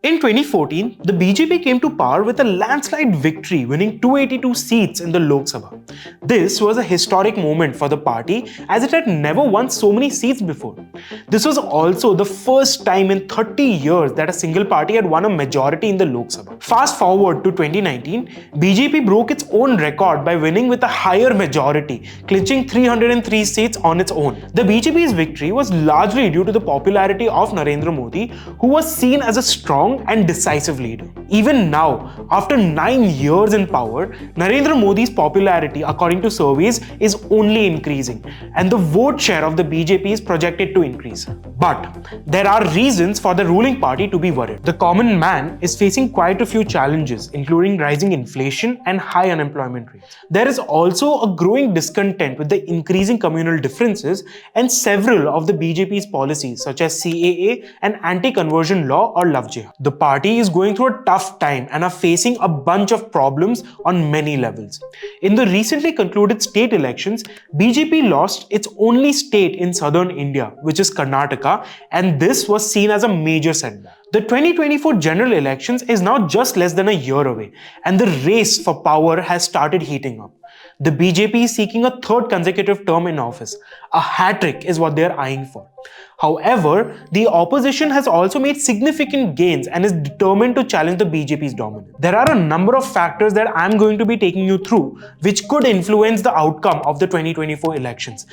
In 2014, the BJP came to power with a landslide victory, winning 282 seats in the Lok Sabha. This was a historic moment for the party as it had never won so many seats before. This was also the first time in 30 years that a single party had won a majority in the Lok Sabha. Fast forward to 2019, BJP broke its own record by winning with a higher majority, clinching 303 seats on its own. The BJP's victory was largely due to the popularity of Narendra Modi, who was seen as a strong and decisive leader. Even now, after 9 years in power, Narendra Modi's popularity, according to surveys, is only increasing, and the vote share of the BJP is projected to increase. But there are reasons for the ruling party to be worried. The common man is facing quite a few challenges, including rising inflation and high unemployment rates. There is also a growing discontent with the increasing communal differences and several of the BJP's policies, such as CAA and Anti-conversion law or love jihad. The party is going through a tough time and are facing a bunch of problems on many levels. In the recently concluded state elections, BJP lost its only state in southern India, which is Karnataka, and this was seen as a major setback. The 2024 general elections is now just less than a year away, and the race for power has started heating up. The BJP is seeking a third consecutive term in office. A hat-trick is what they are eyeing for. However, the opposition has also made significant gains and is determined to challenge the BJP's dominance. There are a number of factors that I am going to be taking you through which could influence the outcome of the 2024 elections.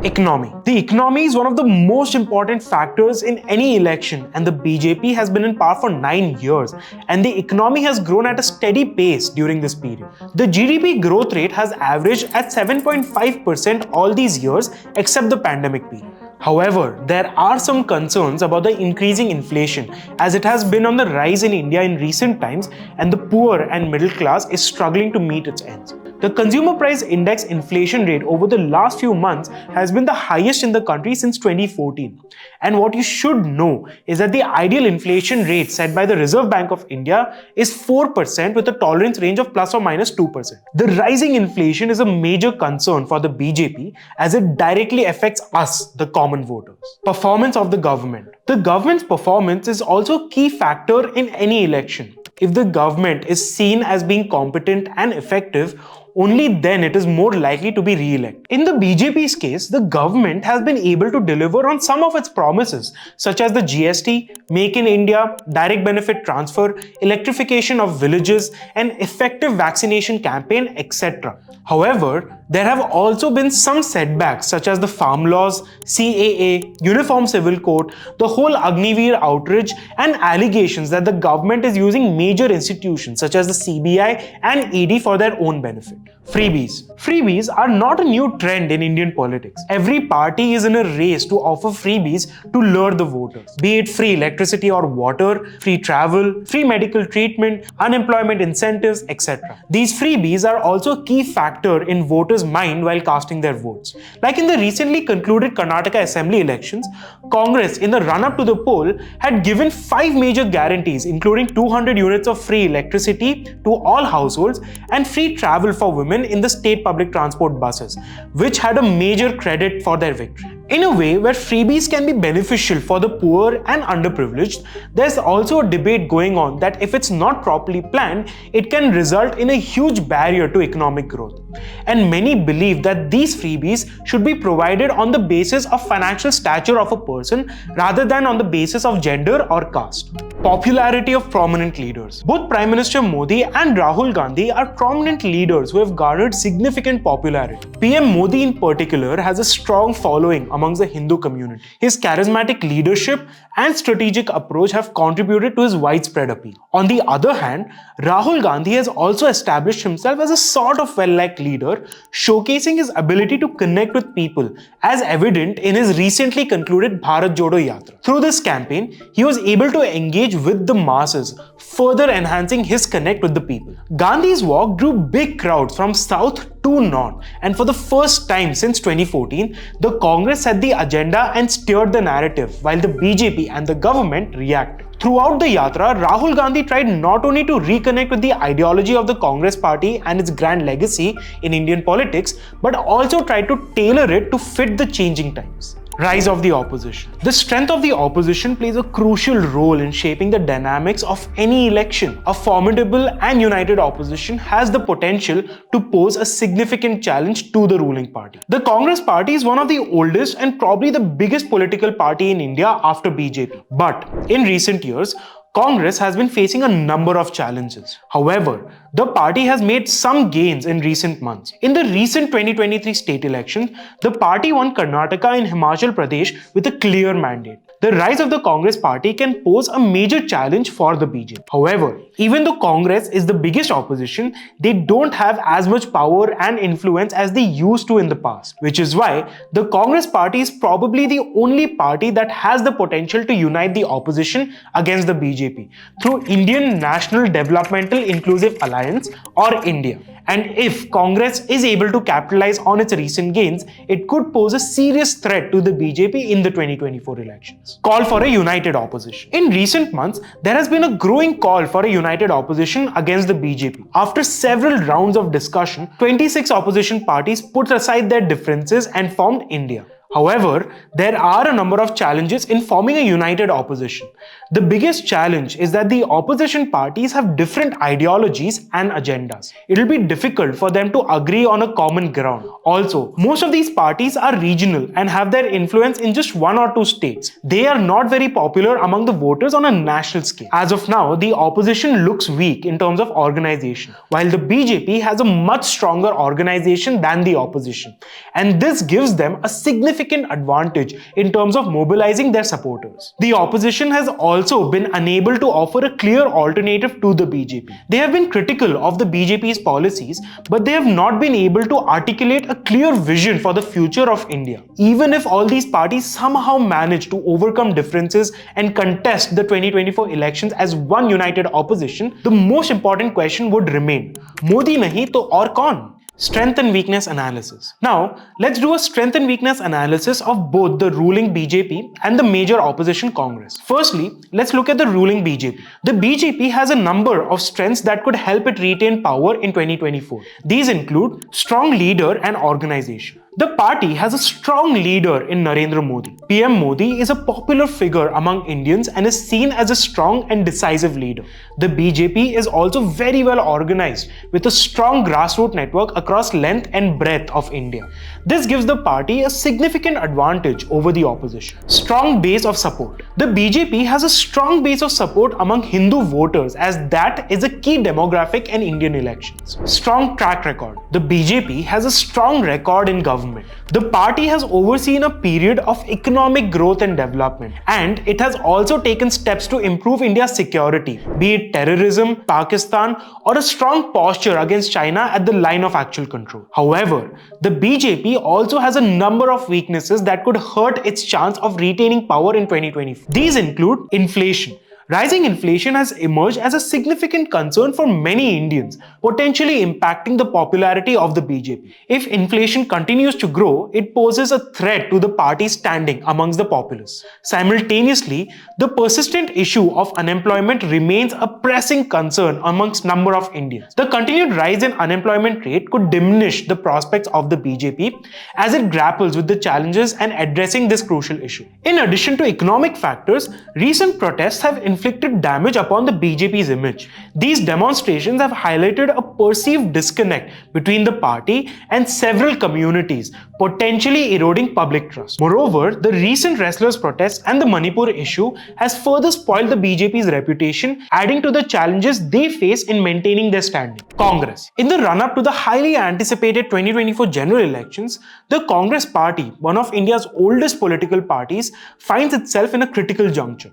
Economy. The economy is one of the most important factors in any election, and the BJP has been in power for 9 years, and the economy has grown at a steady pace during this period. The GDP growth rate has averaged at 7.5% all these years except the pandemic period. However, there are some concerns about the increasing inflation, as it has been on the rise in India in recent times, and the poor and middle class is struggling to meet its ends. The consumer price index inflation rate over the last few months has been the highest in the country since 2014. And what you should know is that the ideal inflation rate set by the Reserve Bank of India is 4% with a tolerance range of plus or minus 2%. The rising inflation is a major concern for the BJP as it directly affects us, the common voters. Performance of the government. The government's performance is also a key factor in any election. If the government is seen as being competent and effective, only then it is more likely to be re-elected. In the BJP's case, the government has been able to deliver on some of its promises, such as the GST, Make in India, direct benefit transfer, electrification of villages, and effective vaccination campaign, etc. However, there have also been some setbacks such as the farm laws, CAA, Uniform Civil Code, the whole Agniveer outrage, and allegations that the government is using major institutions such as the CBI and ED for their own benefit. Freebies. Freebies are not a new trend in Indian politics. Every party is in a race to offer freebies to lure the voters. Be it free electricity or water, free travel, free medical treatment, unemployment incentives, etc. These freebies are also a key factor in voters' mind while casting their votes. Like in the recently concluded Karnataka Assembly elections, Congress in the run-up to the poll had given 5 major guarantees, including 200 units of free electricity to all households and free travel for women in the state public transport buses, which had a major credit for their victory. In a way where freebies can be beneficial for the poor and underprivileged, there's also a debate going on that if it's not properly planned, it can result in a huge barrier to economic growth. And many believe that these freebies should be provided on the basis of financial stature of a person rather than on the basis of gender or caste. Popularity of prominent leaders. Both Prime Minister Modi and Rahul Gandhi are prominent leaders who have garnered significant popularity. PM Modi in particular has a strong following amongst the Hindu community. His charismatic leadership and strategic approach have contributed to his widespread appeal. On the other hand, Rahul Gandhi has also established himself as a sort of well-liked leader, showcasing his ability to connect with people, as evident in his recently concluded Bharat Jodo Yatra. Through this campaign, he was able to engage with the masses, further enhancing his connect with the people. Gandhi's walk drew big crowds from south to north, and for the first time since 2014, the Congress set the agenda and steered the narrative, while the BJP and the government reacted. Throughout the Yatra, Rahul Gandhi tried not only to reconnect with the ideology of the Congress party and its grand legacy in Indian politics, but also tried to tailor it to fit the changing times. Rise of the opposition. The strength of the opposition plays a crucial role in shaping the dynamics of any election. A formidable and united opposition has the potential to pose a significant challenge to the ruling party. The Congress party is one of the oldest and probably the biggest political party in India after BJP. But in recent years, Congress has been facing a number of challenges. However, the party has made some gains in recent months. In the recent 2023 state election, the party won Karnataka and Himachal Pradesh with a clear mandate. The rise of the Congress party can pose a major challenge for the BJP. However, even though Congress is the biggest opposition, they don't have as much power and influence as they used to in the past, which is why the Congress party is probably the only party that has the potential to unite the opposition against the BJP through Indian National Developmental Inclusive Alliance or India. And if Congress is able to capitalize on its recent gains, it could pose a serious threat to the BJP in the 2024 elections. Call for a united opposition. In recent months, there has been a growing call for a united opposition against the BJP. After several rounds of discussion, 26 opposition parties put aside their differences and formed India. However, there are a number of challenges in forming a united opposition. The biggest challenge is that the opposition parties have different ideologies and agendas. It will be difficult for them to agree on a common ground. Also, most of these parties are regional and have their influence in just one or two states. They are not very popular among the voters on a national scale. As of now, the opposition looks weak in terms of organization, while the BJP has a much stronger organization than the opposition. And this gives them a significant advantage in terms of mobilizing their supporters. The opposition has also been unable to offer a clear alternative to the BJP. They have been critical of the BJP's policies, but they have not been able to articulate a clear vision for the future of India. Even if all these parties somehow manage to overcome differences and contest the 2024 elections as one united opposition, the most important question would remain, Modi nahi to aur kaun? Strength and weakness analysis. Now, let's do a strength and weakness analysis of both the ruling BJP and the major opposition Congress. Firstly, let's look at the ruling BJP. The BJP has a number of strengths that could help it retain power in 2024. These include strong leader and organization. The party has a strong leader in Narendra Modi. PM Modi is a popular figure among Indians and is seen as a strong and decisive leader. The BJP is also very well organized with a strong grassroots network across length and breadth of India. This gives the party a significant advantage over the opposition. Strong base of support. The BJP has a strong base of support among Hindu voters as that is a key demographic in Indian elections. Strong track record. The BJP has a strong record in government. The party has overseen a period of economic growth and development, and it has also taken steps to improve India's security, be it terrorism, Pakistan, or a strong posture against China at the line of actual control. However, the BJP also has a number of weaknesses that could hurt its chance of retaining power in 2024. These include inflation. Rising inflation has emerged as a significant concern for many Indians, potentially impacting the popularity of the BJP. If inflation continues to grow, it poses a threat to the party's standing amongst the populace. Simultaneously, the persistent issue of unemployment remains a pressing concern amongst number of Indians. The continued rise in unemployment rate could diminish the prospects of the BJP as it grapples with the challenges and addressing this crucial issue. In addition to economic factors, recent protests have inflicted damage upon the BJP's image. These demonstrations have highlighted a perceived disconnect between the party and several communities, potentially eroding public trust. Moreover, the recent restless protests and the Manipur issue has further spoiled the BJP's reputation, adding to the challenges they face in maintaining their standing. Congress. In the run-up to the highly anticipated 2024 general elections, the Congress party, one of India's oldest political parties, finds itself in a critical juncture.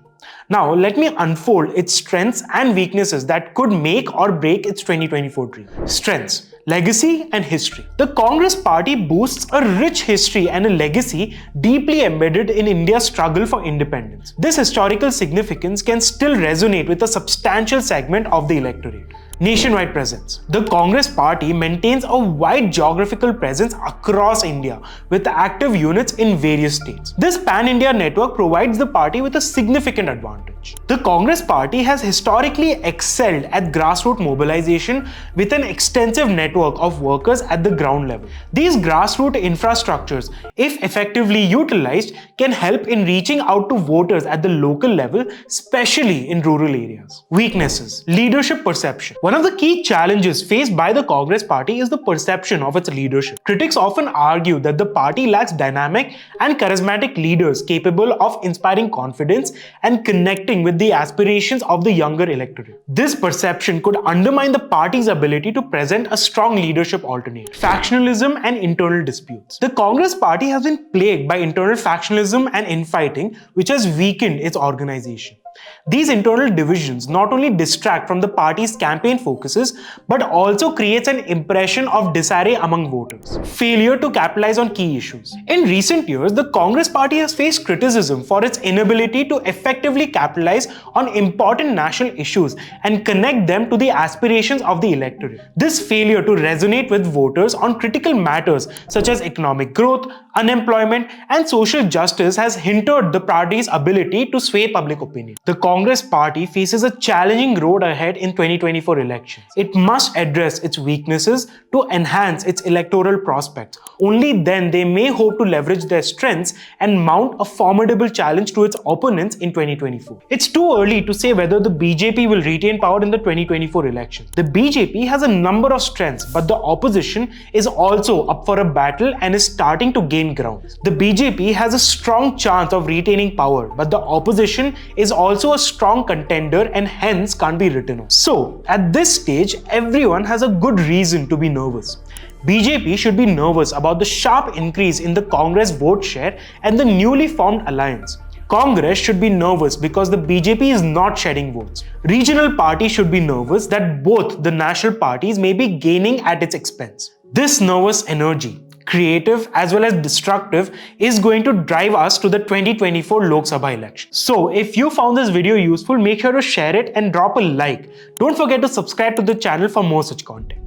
Now, let me unfold its strengths and weaknesses that could make or break its 2024 dream. Strengths. Legacy and history. The Congress party boasts a rich history and a legacy deeply embedded in India's struggle for independence. This historical significance can still resonate with a substantial segment of the electorate. Nationwide presence. The Congress party maintains a wide geographical presence across India with active units in various states. This pan-India network provides the party with a significant advantage. change. The Congress party has historically excelled at grassroots mobilization with an extensive network of workers at the ground level. These grassroots infrastructures, if effectively utilized, can help in reaching out to voters at the local level, especially in rural areas. Weaknesses. Leadership perception. One of the key challenges faced by the Congress party is the perception of its leadership. Critics often argue that the party lacks dynamic and charismatic leaders capable of inspiring confidence and connecting with the aspirations of the younger electorate. This perception could undermine the party's ability to present a strong leadership alternative. Factionalism and internal disputes. The Congress party has been plagued by internal factionalism and infighting, which has weakened its organization. These internal divisions not only distract from the party's campaign focuses, but also creates an impression of disarray among voters. Failure to capitalize on key issues. In recent years, the Congress party has faced criticism for its inability to effectively capitalize on important national issues and connect them to the aspirations of the electorate. This failure to resonate with voters on critical matters such as economic growth, unemployment, and social justice has hindered the party's ability to sway public opinion. The Congress party faces a challenging road ahead in 2024 elections. It must address its weaknesses to enhance its electoral prospects. Only then they may hope to leverage their strengths and mount a formidable challenge to its opponents in 2024. It's too early to say whether the BJP will retain power in the 2024 elections. The BJP has a number of strengths, but the opposition is also up for a battle and is starting to gain ground. The BJP has a strong chance of retaining power, but the opposition is also a strong contender and hence can't be written off. So, at this stage, everyone has a good reason to be nervous. BJP should be nervous about the sharp increase in the Congress vote share and the newly formed alliance. Congress should be nervous because the BJP is not shedding votes. Regional parties should be nervous that both the national parties may be gaining at its expense. This nervous energy, creative as well as destructive, is going to drive us to the 2024 Lok Sabha election. So if you found this video useful, make sure to share it and drop a like. Don't forget to subscribe to the channel for more such content.